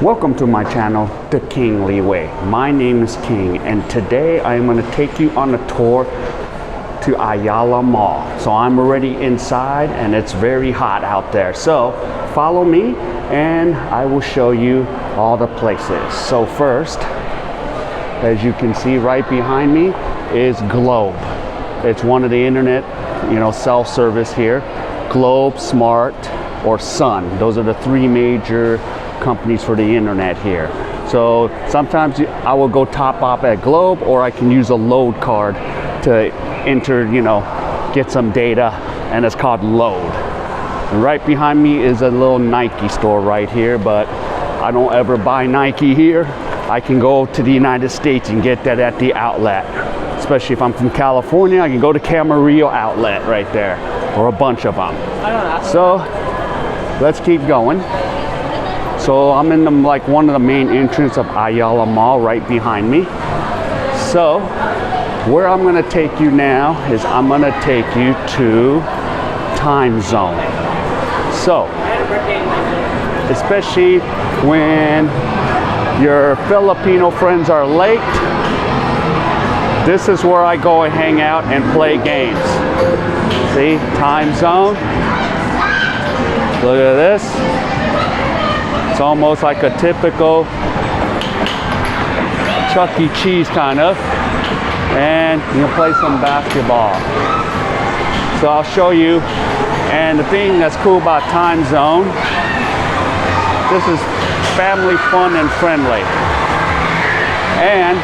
Welcome to my channel, The King Leeway. My name is King, and today I'm going to take you on a tour to Ayala Mall. So I'm already inside and it's very hot out there. So follow me and I will show you all the places. So first, as you can see right behind me is Globe. It's one of the internet, self-service here. Globe, Smart, or Sun. Those are the three major companies for the internet here. So sometimes I will go top up at Globe, or I can use a load card to enter, get some data, and it's called Load. And right behind me is a little Nike store right here, but I don't ever buy Nike here. I can go to the United States and get that at the outlet. Especially if I'm from California, I can go to Camarillo outlet right there, or a bunch of them. So let's keep going. So I'm in one of the main entrances of Ayala Mall right behind me. So where I'm going to take you now is I'm going to take you to Time Zone. So especially when your Filipino friends are late, this is where I go and hang out and play games. See, Time Zone. Look at this. It's almost like a typical Chuck E. Cheese kind of. And you can play some basketball. So I'll show you. And the thing that's cool about Time Zone, this is family fun and friendly. And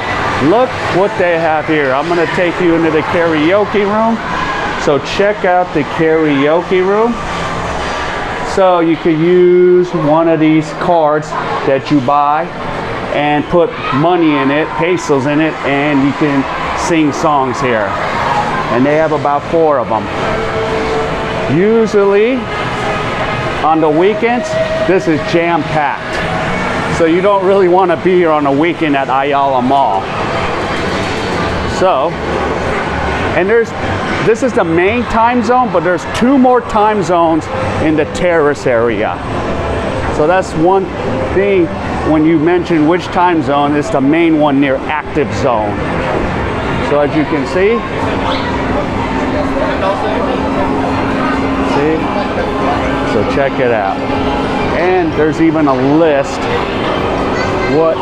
look what they have here. I'm going to take you into the karaoke room. So check out the karaoke room. So you could use one of these cards that you buy and put money in it, pesos in it, and you can sing songs here. And they have about 4 of them. Usually on the weekends, this is jam-packed. So you don't really want to be here on a weekend at Ayala Mall. So, and this is the main time zone, but there's 2 more time zones in the terrace area. So that's one thing when you mention which time zone, is the main one near active zone. So as you can see, so check it out. And there's even a list what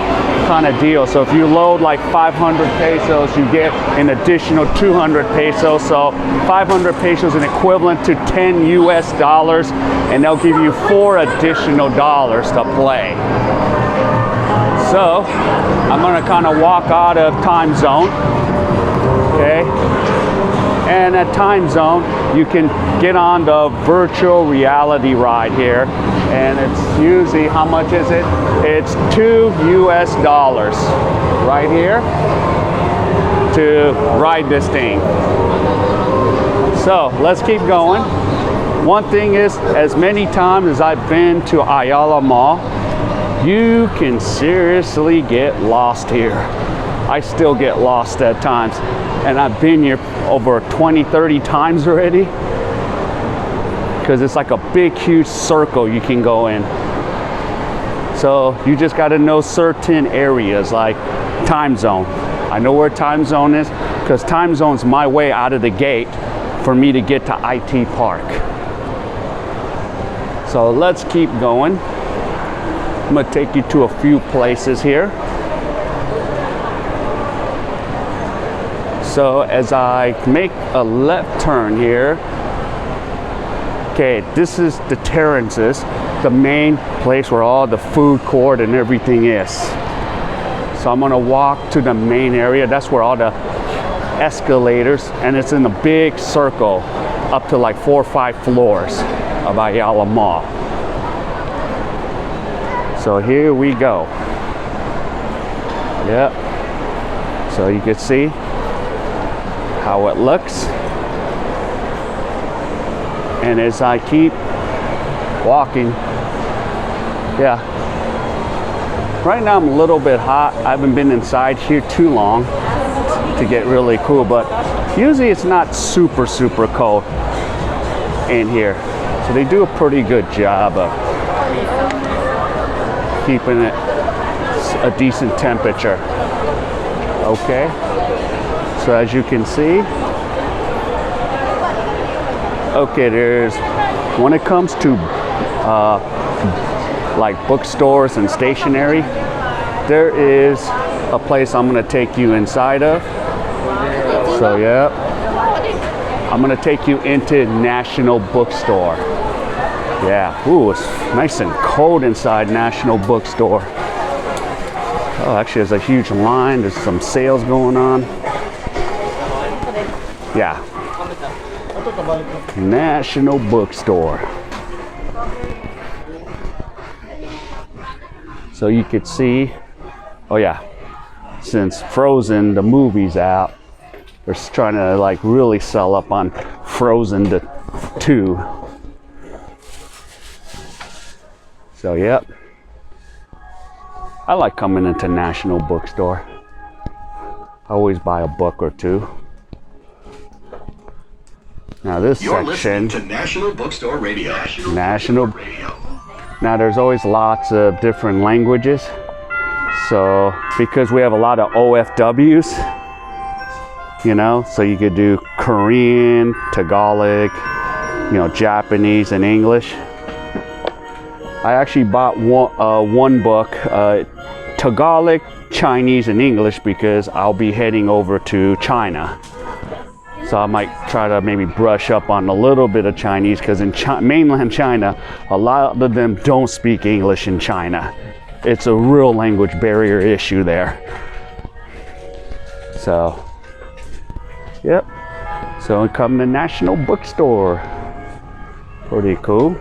kind of deal. So if you load like 500 pesos, you get an additional 200 pesos. So 500 pesos is equivalent to 10 US dollars, and they'll give you 4 additional dollars to play. So I'm going to kind of walk out of Time Zone. Okay. And at Time Zone, you can get on the virtual reality ride here. And it's usually, how much is it? It's 2 US dollars right here to ride this thing. So let's keep going. One thing is, as many times as I've been to Ayala Mall, you can seriously get lost here. I still get lost at times. And I've been here over 20, 30 times already. Because it's like a big, huge circle you can go in. So you just got to know certain areas like Time Zone. I know where Time Zone is because Time Zone's my way out of the gate for me to get to IT Park. So let's keep going. I'm going to take you to a few places here. So as I make a left turn here, okay, this is the terraces, the main place where all the food court and everything is. So I'm gonna walk to the main area. That's where all the escalators, and it's in a big circle up to like 4 or 5 floors of Ayala Mall. So here we go. Yep. So you can see how it looks. And as I keep walking, yeah, right now I'm a little bit hot. I haven't been inside here too long to get really cool, but usually it's not super cold in here. So they do a pretty good job of keeping it a decent temperature. Okay, so as you can see, okay, when it comes to like bookstores and stationery, there is a place I'm going to take you inside of. So yeah, I'm going to take you into National Bookstore. Yeah, ooh, it's nice and cold inside National Bookstore. Oh, actually there's a huge line. There's some sales going on. Yeah. National Bookstore. So you could see, oh yeah, since Frozen, the movie's out, they're trying to like really sell up on Frozen 2. So yep. I like coming into National Bookstore. I always buy a book or two. Now this You're section, listening to National Bookstore Radio. National. Now there's always lots of different languages. So because we have a lot of OFWs, you know, so you could do Korean, Tagalog, you know, Japanese and English. I actually bought one book, Tagalog, Chinese, and English, because I'll be heading over to China. So I might try to maybe brush up on a little bit of Chinese, because in mainland China, a lot of them don't speak English in China. It's a real language barrier issue there. So, yep. So I come to National Bookstore. Pretty cool.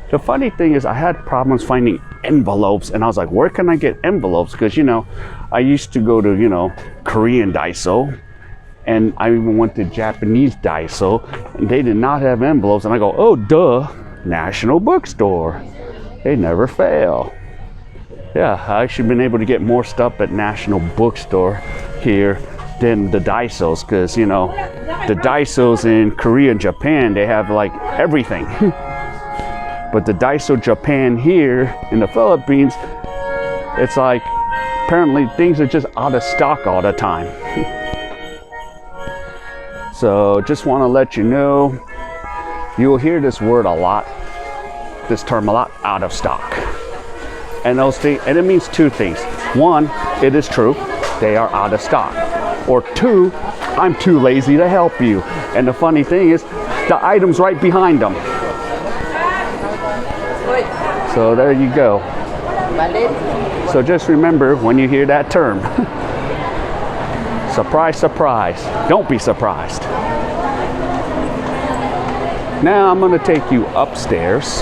The funny thing is I had problems finding envelopes, and I was like, where can I get envelopes? Because, you know, I used to go to, you know, Korean Daiso, and I even went to Japanese Daiso, and they did not have envelopes. And I go, oh, duh, National Bookstore. They never fail. Yeah, I actually been able to get more stuff at National Bookstore here than the Daisos, because, you know, the Daisos in Korea and Japan, they have like everything. But the Daiso Japan here in the Philippines, it's like apparently things are just out of stock all the time. So just want to let you know, you'll hear this word a lot, this term a lot, out of stock. And those things, and it means two things. One, it is true, they are out of stock. Or two, I'm too lazy to help you. And the funny thing is, the item's right behind them. So there you go. So just remember when you hear that term. Surprise, surprise. Don't be surprised. Now I'm going to take you upstairs.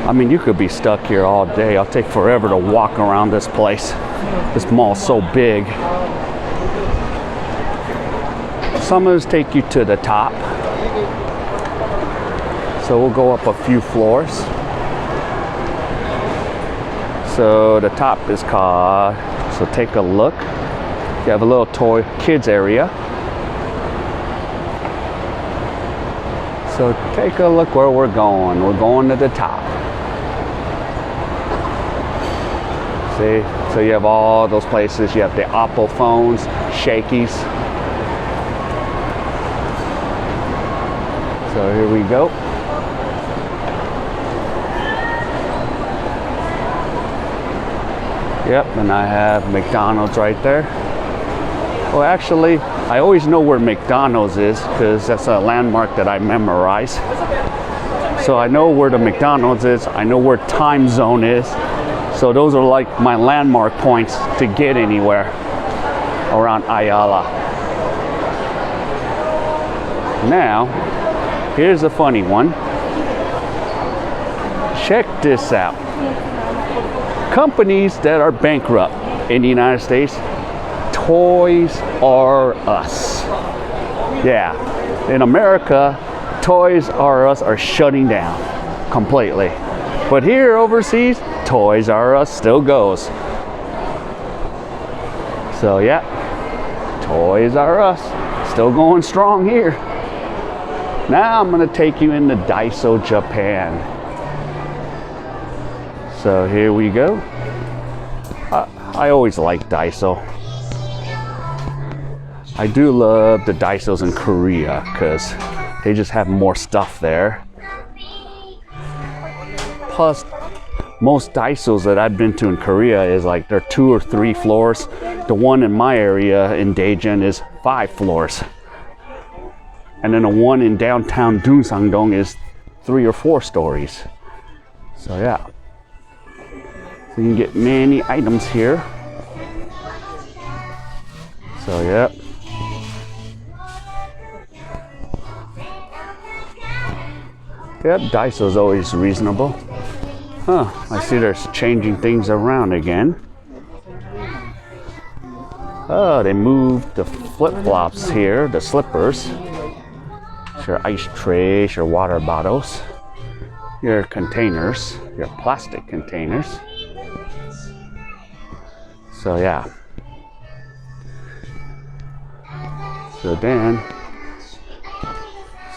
I mean, you could be stuck here all day. I'll take forever to walk around this place. This mall's so big. So I'm going to take you to the top. So we'll go up a few floors. So the top is called, so take a look. You have a little toy kids area. So take a look where we're going. We're going to the top. See, so you have all those places. You have the Apple phones, Shakies. So here we go. Yep, and I have McDonald's right there. Well, actually, I always know where McDonald's is because that's a landmark that I memorize. So I know where the McDonald's is. I know where time zone is. So those are like my landmark points to get anywhere around Ayala. Now, here's a funny one. Check this out. Companies that are bankrupt in the United States, Toys R Us. Yeah, in America, Toys R Us are shutting down completely. But here overseas, Toys R Us still goes. So yeah, Toys R Us still going strong here. Now I'm gonna take you into Daiso, Japan. So here we go. I always like Daiso. I do love the Daisos in Korea because they just have more stuff there. Plus, most Daisos that I've been to in Korea is like they're 2 or 3 floors. The one in my area in Daejeon is 5 floors. And then the one in downtown Dungsangdong is 3 or 4 stories. So yeah. So you can get many items here. So yeah. Yep, Daiso is always reasonable. Huh, I see they're changing things around again. Oh, they moved the flip-flops here, the slippers. Your ice trays, your water bottles, your containers, your plastic containers. So yeah. So then,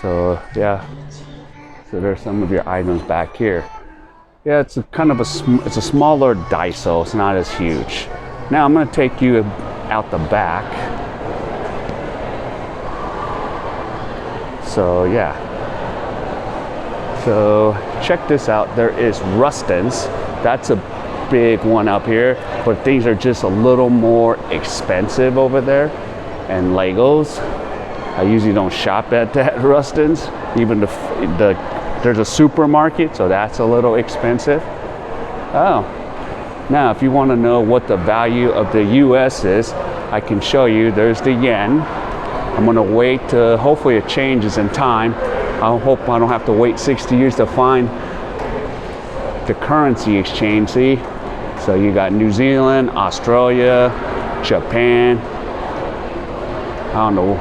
so yeah. So there's some of your items back here. Yeah, it's a kind of it's a smaller Daiso. It's not as huge. Now I'm going to take you out the back. So yeah. So check this out. There is Rustons. That's a big one up here, but things are just a little more expensive over there. And Legos. I usually don't shop at that Rustons. Even there's a supermarket, so that's a little expensive. Oh, now if you want to know what the value of the US is, I can show you. There's the yen. I'm gonna wait till hopefully it changes in time. I hope I don't have to wait 60 years to find the currency exchange. See, so you got New Zealand, Australia, Japan, I don't know,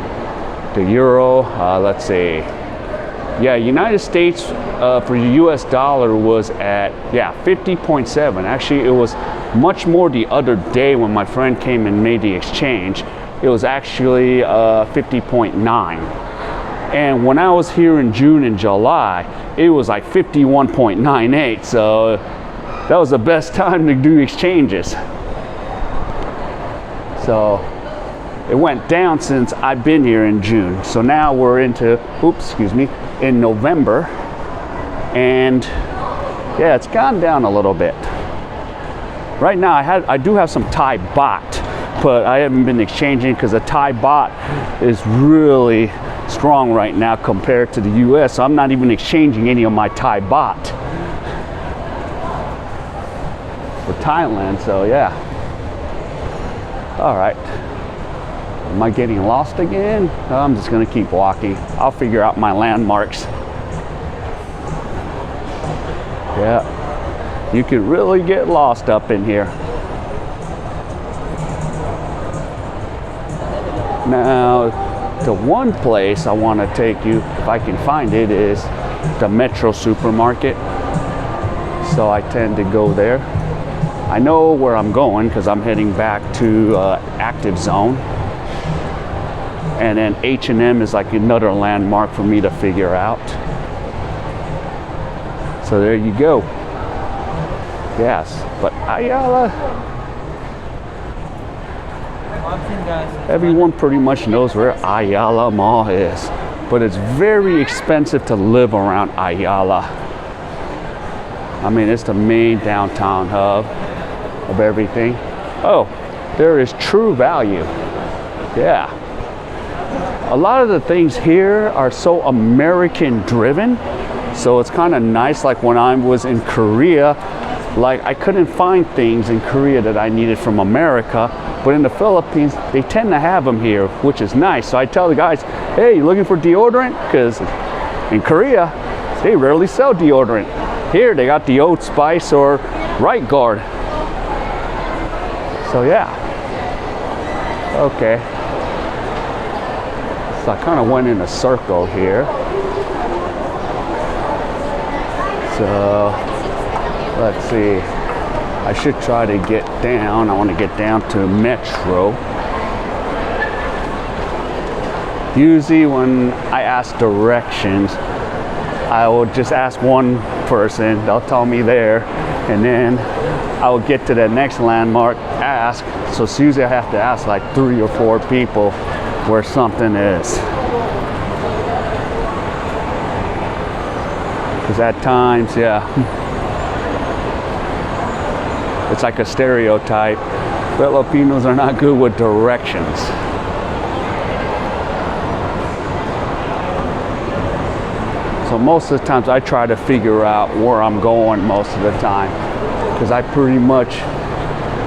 the euro, let's see. Yeah, United States for the US dollar was at, 50.7. Actually, it was much more the other day when my friend came and made the exchange. It was actually 50.9. And when I was here in June and July, it was like 51.98. So that was the best time to do exchanges. So it went down since I've been here in June. So now we're into, in November. And yeah, it's gone down a little bit. Right now I do have some Thai baht, but I haven't been exchanging because the Thai baht is really strong right now compared to the US. So I'm not even exchanging any of my Thai baht for Thailand. So yeah. All right. Am I getting lost again? No, I'm just gonna keep walking. I'll figure out my landmarks. Yeah, you can really get lost up in here. Now, the one place I want to take you, if I can find it, is the Metro supermarket. So I tend to go there. I know where I'm going because I'm heading back to Active Zone. And then H&M is like another landmark for me to figure out. So there you go. Yes, but Ayala, everyone pretty much knows where Ayala Mall is, but it's very expensive to live around Ayala. I mean, it's the main downtown hub of everything. Oh, there is True Value. Yeah. A lot of the things here are so American driven, so it's kind of nice. Like when I was in Korea, like I couldn't find things in Korea that I needed from America, but in the Philippines they tend to have them here, which is nice. So I tell the guys, hey, you looking for deodorant? Because in Korea they rarely sell deodorant. Here they got the Old Spice or Right Guard. So yeah. Okay. So I kind of went in a circle here. So let's see. I should try to get down. I want to get down to Metro. Usually when I ask directions, I will just ask one person, they'll tell me there, and then I will get to the next landmark, ask. So it's usually I have to ask like 3 or 4 people where something is. Because at times, yeah, it's like a stereotype. Filipinos are not good with directions. So most of the times I try to figure out where I'm going most of the time, because I pretty much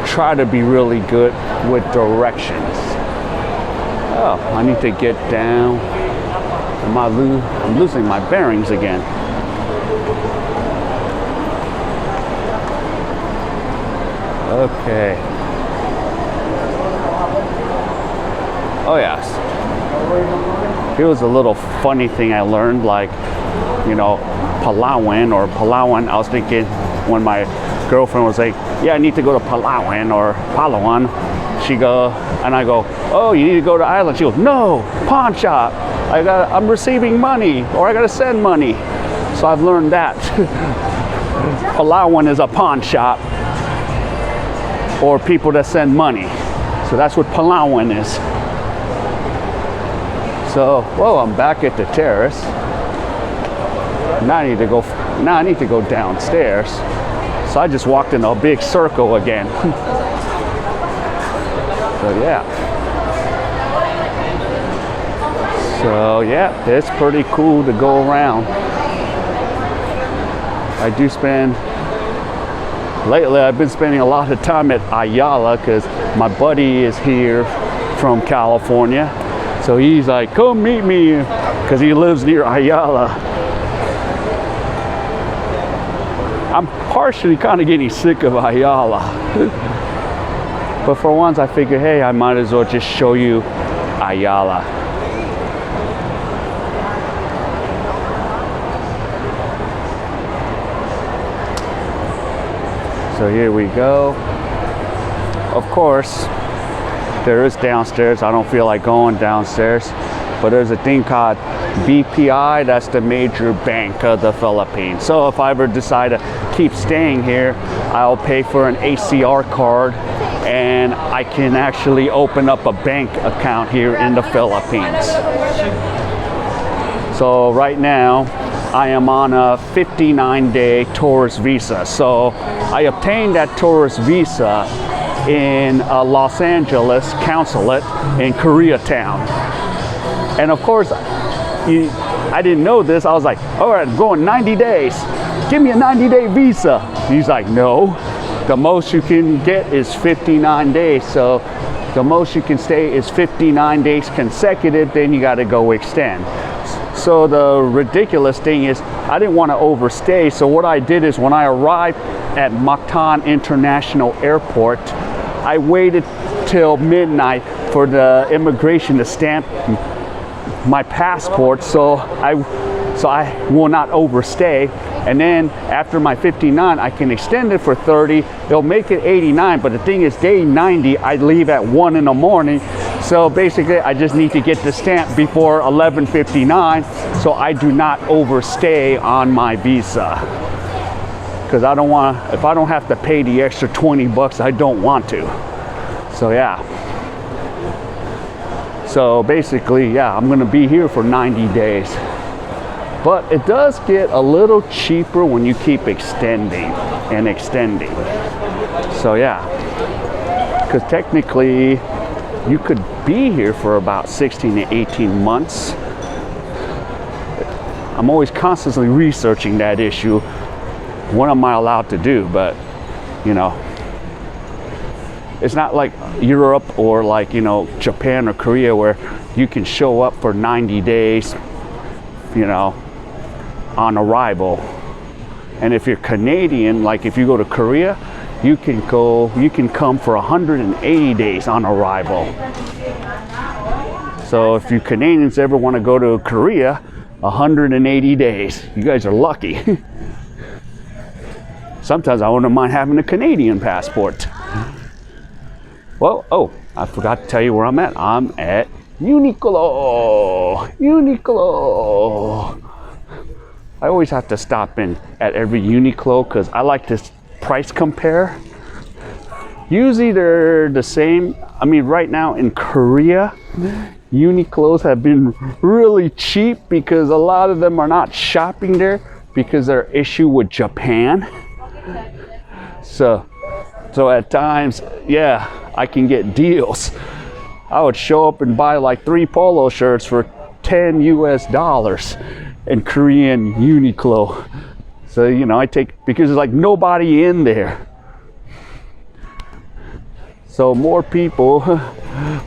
try to be really good with directions. Oh, I need to get down. I'm losing my bearings again. Okay. Oh yes. Here was a little funny thing I learned, like, you know, Palawan or Palawan. I was thinking when my girlfriend was like, yeah, I need to go to Palawan or Palawan. She go, and I go, oh, you need to go to Island. She goes, no, pawn shop. I'm receiving money, or I gotta send money. So I've learned that. Palawan is a pawn shop, or people that send money. So that's what Palawan is. So, well, I'm back at the terrace. Now I need to go downstairs. So I just walked in a big circle again. So yeah. So yeah, it's pretty cool to go around. Lately I've been spending a lot of time at Ayala because my buddy is here from California. So he's like, come meet me, because he lives near Ayala. I'm partially kind of getting sick of Ayala. But for once I figured, hey, I might as well just show you Ayala. So here we go. Of course, there is downstairs. I don't feel like going downstairs. But there's a thing called BPI, that's the major bank of the Philippines. So if I ever decide to keep staying here, I'll pay for an ACR card and I can actually open up a bank account here in the Philippines. So right now, I am on a 59-day tourist visa. So I obtained that tourist visa in Los Angeles consulate in Koreatown. And of course, I didn't know this. I was like, all right, I'm going 90 days. Give me a 90-day visa. He's like, no, the most you can get is 59 days. So the most you can stay is 59 days consecutive, then you got to go extend. So the ridiculous thing is, I didn't want to overstay. So what I did is when I arrived at Mactan International Airport, I waited till midnight for the immigration to stamp my passport, so I will not overstay. And then after my 59, I can extend it for 30. It'll make it 89, but the thing is, day 90, I leave at 1 in the morning. So basically, I just need to get the stamp before 11:59, so I do not overstay on my visa. Because I don't want, if I don't have to pay the extra 20 bucks, I don't want to. So yeah. So basically, yeah, I'm gonna be here for 90 days. But it does get a little cheaper when you keep extending and extending. So yeah, because technically you could be here for about 16 to 18 months. I'm always constantly researching that issue. What am I allowed to do? But, you know, it's not like Europe or like, you know, Japan or Korea where you can show up for 90 days, you know, on arrival. And if you're Canadian, like if you go to Korea, you can come for 180 days on arrival. So if you Canadians ever want to go to Korea, 180 days, you guys are lucky. Sometimes I wouldn't mind having a Canadian passport. Well, oh, I forgot to tell you where I'm at. I'm at Uniqlo. Uniqlo. I always have to stop in at every Uniqlo because I like to price compare. Usually they're the same. I mean, right now in Korea, Uniqlos have been really cheap because a lot of them are not shopping there because their issue with Japan. So at times, yeah, I can get deals. I would show up and buy like 3 polo shirts for $10 US in Korean Uniqlo. So, you know, I take, because there's like nobody in there. So more people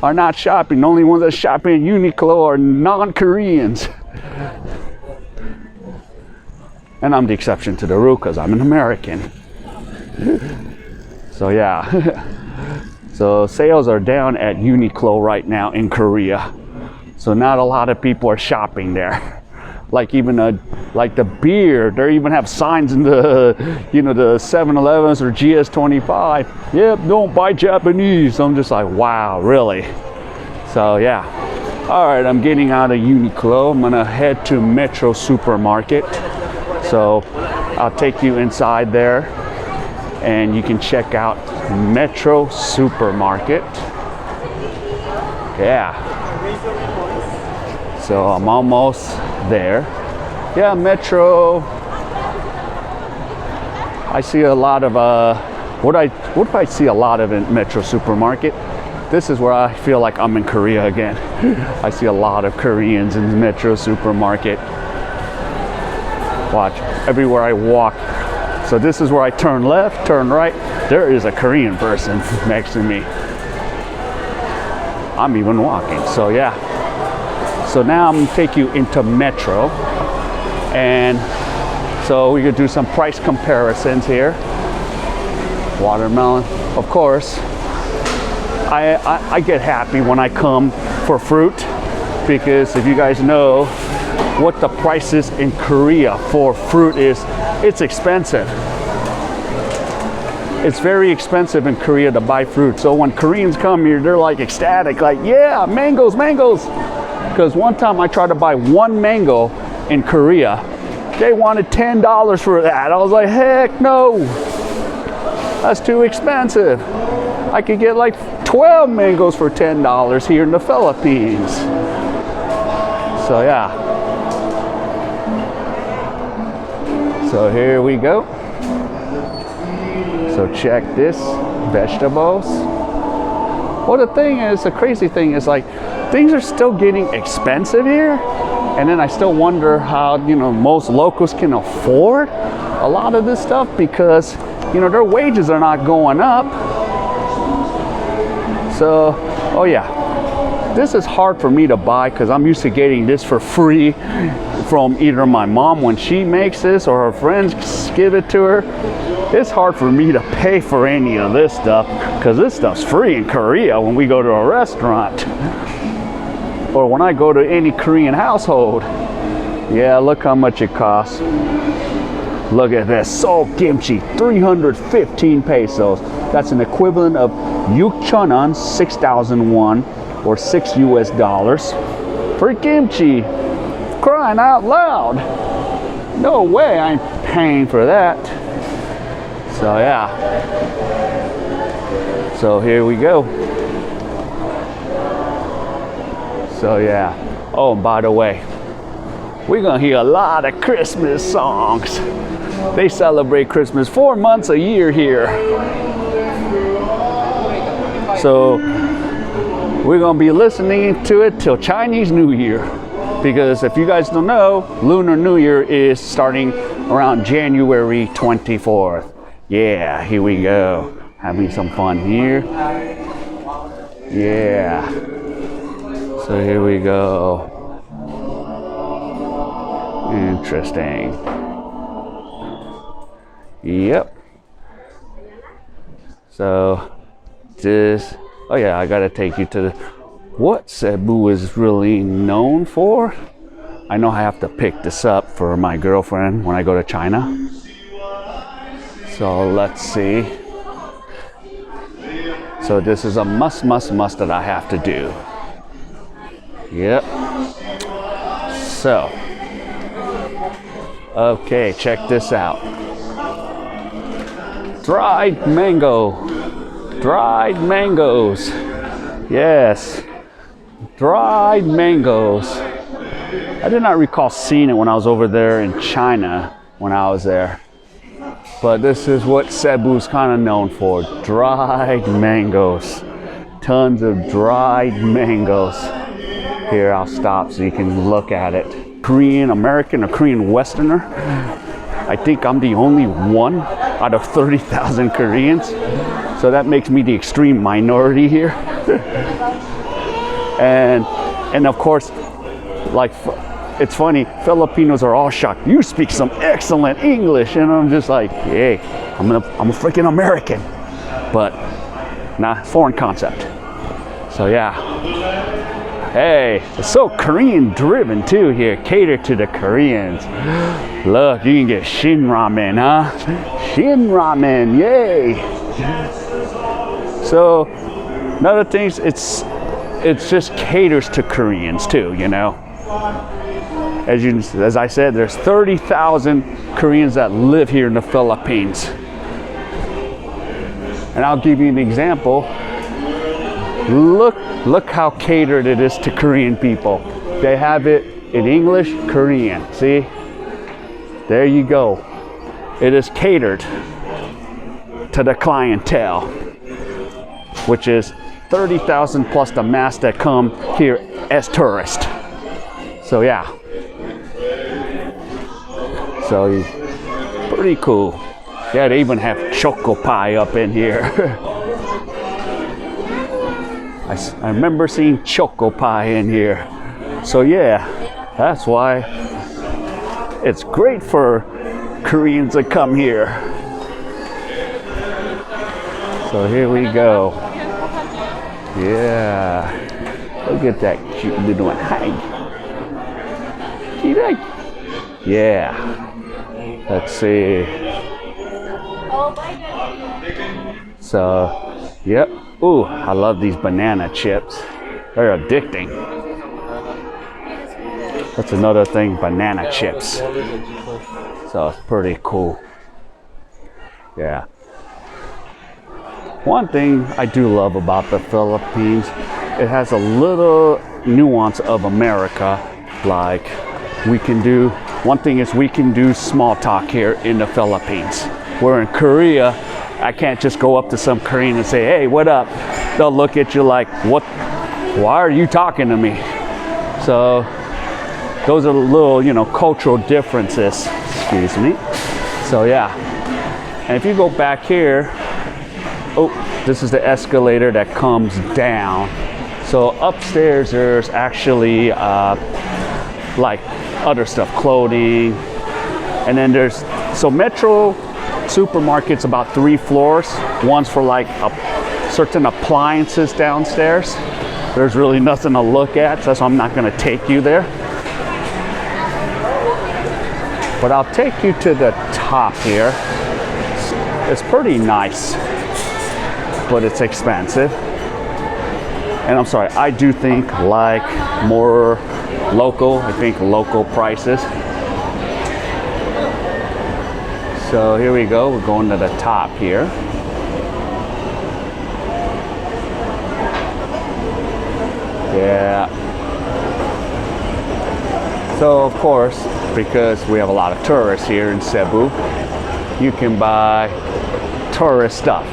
are not shopping. The only ones that shop in Uniqlo are non-Koreans. And I'm the exception to the rule because I'm an American. So yeah. So sales are down at Uniqlo right now in Korea. So not a lot of people are shopping there. Like even like the beer, they even have signs in the, you know, the 7-Elevens or GS25. Yep, don't buy Japanese. I'm just like, wow, really? So yeah. All right, I'm getting out of Uniqlo. I'm gonna head to Metro Supermarket. So I'll take you inside there and you can check out Metro Supermarket. Yeah. So I'm almost there. Yeah, Metro. I see a lot of what do I see a lot of in Metro Supermarket? This is where I feel like I'm in Korea again. I see a lot of Koreans in Metro Supermarket. Watch, everywhere I walk. So this is where I turn left, turn right. There is a Korean person next to me. I'm even walking, so yeah. So now I'm gonna take you into Metro. And so we could do some price comparisons here. Watermelon, of course. I get happy when I come for fruit because if you guys know what the prices in Korea for fruit is, it's expensive. It's very expensive in Korea to buy fruit. So when Koreans come here, they're like ecstatic, like, yeah, mangoes, mangoes. Because one time I tried to buy 1 mango in Korea, they wanted $10 for that. I was like, heck no, that's too expensive. I could get like 12 mangoes for $10 here in the Philippines. So yeah. So here we go. So check this, vegetables. Well, the thing is, the crazy thing is like, things are still getting expensive here. And then I still wonder how, you know, most locals can afford a lot of this stuff because, you know, their wages are not going up. So, oh yeah, this is hard for me to buy because I'm used to getting this for free from either my mom when she makes this or her friends give it to her. It's hard for me to pay for any of this stuff because this stuff's free in Korea when we go to a restaurant or when I go to any Korean household. Yeah, look how much it costs. Look at this, Seoul kimchi, 315 pesos. That's an equivalent of 6,000won, 6,001 or $6 US for kimchi. Crying out loud. No way I'm paying for that. So yeah. So here we go. So yeah. Oh, by the way, we're gonna hear a lot of Christmas songs. They celebrate Christmas 4 months a year here. So we're gonna be listening to it till Chinese New Year. Because if you guys don't know, Lunar New Year is starting around January 24th. Yeah, here we go. Having some fun here. Yeah. So here we go. Interesting. Yep. So this, oh yeah, I gotta take you to the, what Cebu is really known for. I know I have to pick this up for my girlfriend when I go to China. So let's see. So this is a must that I have to do. Yep. So, okay, check this out. Dried mango. Dried mangoes. Yes. Dried mangoes. I did not recall seeing it when I was over there in China when I was there. But this is what Cebu's kind of known for. Dried mangoes. Tons of dried mangoes. Here, I'll stop so you can look at it. Korean American or Korean Westerner. I think I'm the only one out of 30,000 Koreans. So that makes me the extreme minority here. and of course, like, it's funny, Filipinos are all shocked. You speak some excellent English. And I'm just like, hey, I'm a freaking American. But, nah, foreign concept. So yeah. Hey, it's so Korean driven too here. Cater to the Koreans. Look, you can get Shin Ramen, huh? Shin Ramen, yay. So, another thing, it's just caters to Koreans too, you know. As I said, there's 30,000 Koreans that live here in the Philippines. And I'll give you an example. Look how catered it is to Korean people. They have it in English, Korean. See? There you go. It is catered to the clientele, which is 30,000 plus the mass that come here as tourists. So yeah. So pretty cool. Yeah, they even have choco pie up in here. I remember seeing choco pie in here. So yeah, that's why it's great for Koreans to come here. So here we go. Yeah. Look at that cute little one. Hi. Cute. Yeah. Let's see. So, yep. Ooh, I love these banana chips. They're addicting. That's another thing, banana chips. So it's pretty cool. Yeah. One thing I do love about the Philippines, it has a little nuance of America. Like, one thing is we can do small talk here in the Philippines. Where in Korea, I can't just go up to some Korean and say, hey, what up? They'll look at you like, what? Why are you talking to me? So those are little, cultural differences. Excuse me. So yeah. And if you go back here, oh, this is the escalator that comes down. So upstairs, there's actually like other stuff, clothing. And then so Metro Supermarket's about 3 floors. One's for like certain appliances downstairs. There's really nothing to look at, so that's why I'm not going to take you there. But I'll take you to the top here. It's pretty nice, but it's expensive. And I'm sorry, I do think like more local. I think local prices. So here we go, we're going to the top here. Yeah. So of course, because we have a lot of tourists here in Cebu, you can buy tourist stuff.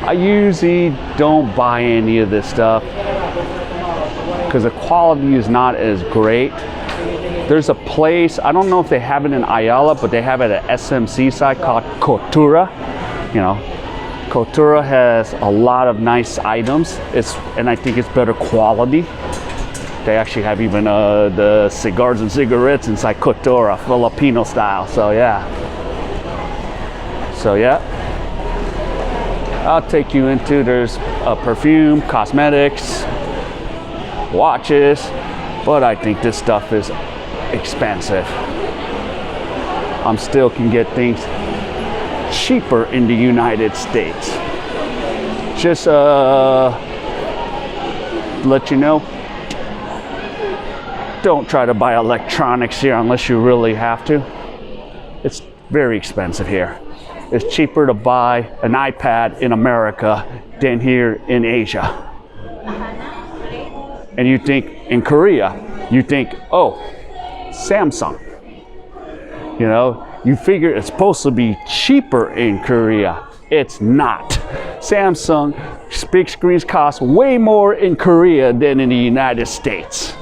I usually don't buy any of this stuff because the quality is not as great. There's a place, I don't know if they have it in Ayala, but they have it at SMC side called Cultura. Cultura has a lot of nice items, and I think it's better quality. They actually have even the cigars and cigarettes inside Cultura, Filipino style. So yeah. I'll take you into, there's perfume, cosmetics, watches, but I think this stuff is expensive. Still can get things cheaper in the United States. Just let you know, don't try to buy electronics here unless you really have to. It's very expensive here. It's cheaper to buy an iPad in America than here in Asia. And you think in Korea, you think, oh, Samsung. You know, you figure it's supposed to be cheaper in Korea. It's not. Samsung big screens cost way more in Korea than in the United States.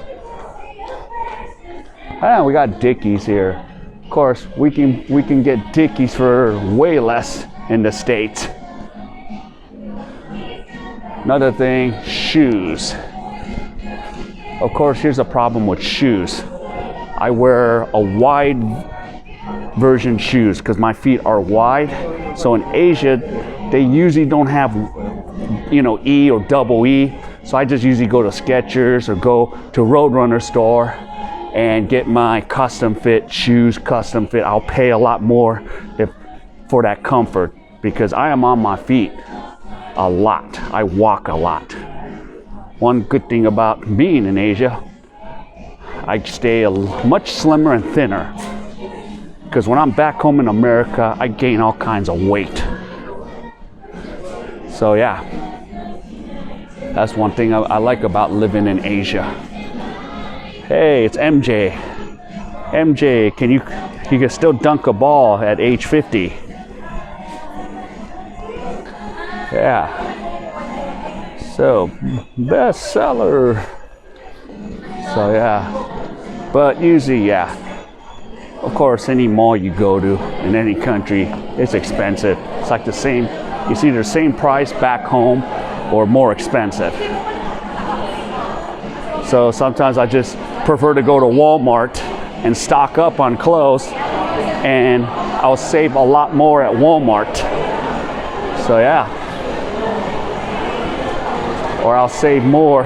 Ah, we got Dickies here. Of course, we can get Dickies for way less in the States. Another thing, shoes. Of course, here's a problem with shoes. I wear a wide version shoes because my feet are wide. So in Asia, they usually don't have, you know, E or double E. So I just usually go to Skechers or go to Roadrunner store and get my custom fit shoes, custom fit. I'll pay a lot more for that comfort because I am on my feet a lot. I walk a lot. One good thing about being in Asia, I stay much slimmer and thinner. Because when I'm back home in America, I gain all kinds of weight. So yeah, that's one thing I like about living in Asia. Hey, it's MJ. MJ, you can still dunk a ball at age 50. Yeah. So, bestseller. So yeah, but usually, yeah. Of course, any mall you go to in any country, it's expensive. It's like the same, it's either the same price back home or more expensive. So sometimes I just prefer to go to Walmart and stock up on clothes, and I'll save a lot more at Walmart. So yeah. Or I'll save more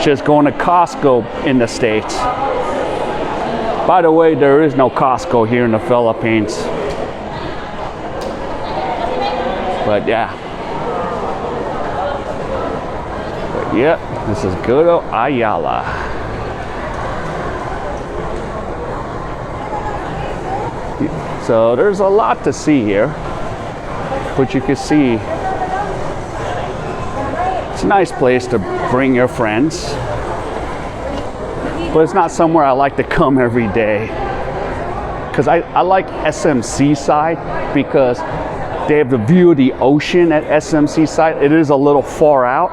just going to Costco in the States. By the way, there is no Costco here in the Philippines. But yeah. But yeah, this is good old Ayala. So there's a lot to see here. But you can see it's a nice place to bring your friends. But it's not somewhere I like to come every day. Because I like SMC side because they have the view of the ocean at SMC side. It is a little far out.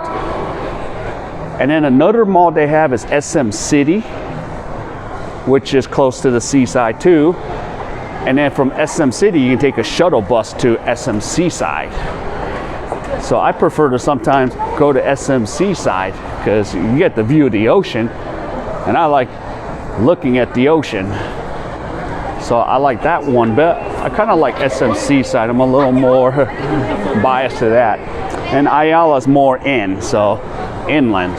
And then another mall they have is SM City, which is close to the seaside too. And then from SM City, you can take a shuttle bus to SMC side. So I prefer to sometimes go to SMC side because you get the view of the ocean, and I like looking at the ocean. So I like that one, but I kind of like SMC side. I'm a little more biased to that. And Ayala's more in, so inland.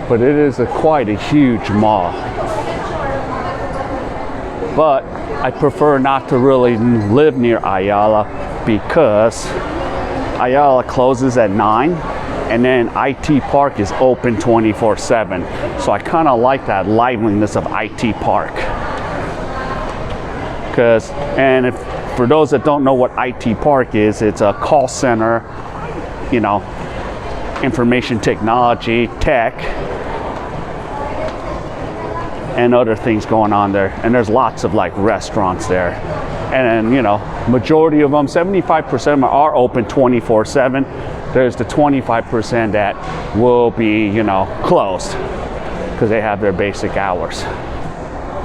But it is quite a huge mall. But I prefer not to really live near Ayala because Ayala closes at 9 and then IT Park is open 24/7. So I kind of like that liveliness of IT Park. And for those that don't know what IT Park is, it's a call center, you know, information technology, tech, and other things going on there. And there's lots of like restaurants there. And you know, majority of them, 75% of them are open 24/7. There's the 25% that will be, you know, closed because they have their basic hours.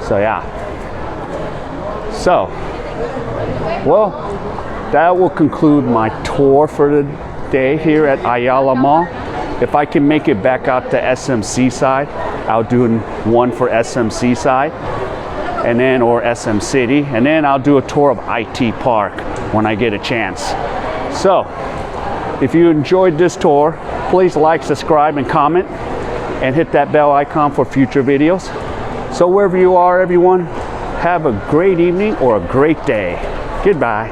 So yeah. So, well, that will conclude my tour for the day here at Ayala Mall. If I can make it back out to SMC side, I'll do one for SMC side, and then or SM City, and then I'll do a tour of IT Park when I get a chance. So, if you enjoyed this tour, please like, subscribe, and comment, and hit that bell icon for future videos. So wherever you are, everyone, have a great evening or a great day. Goodbye.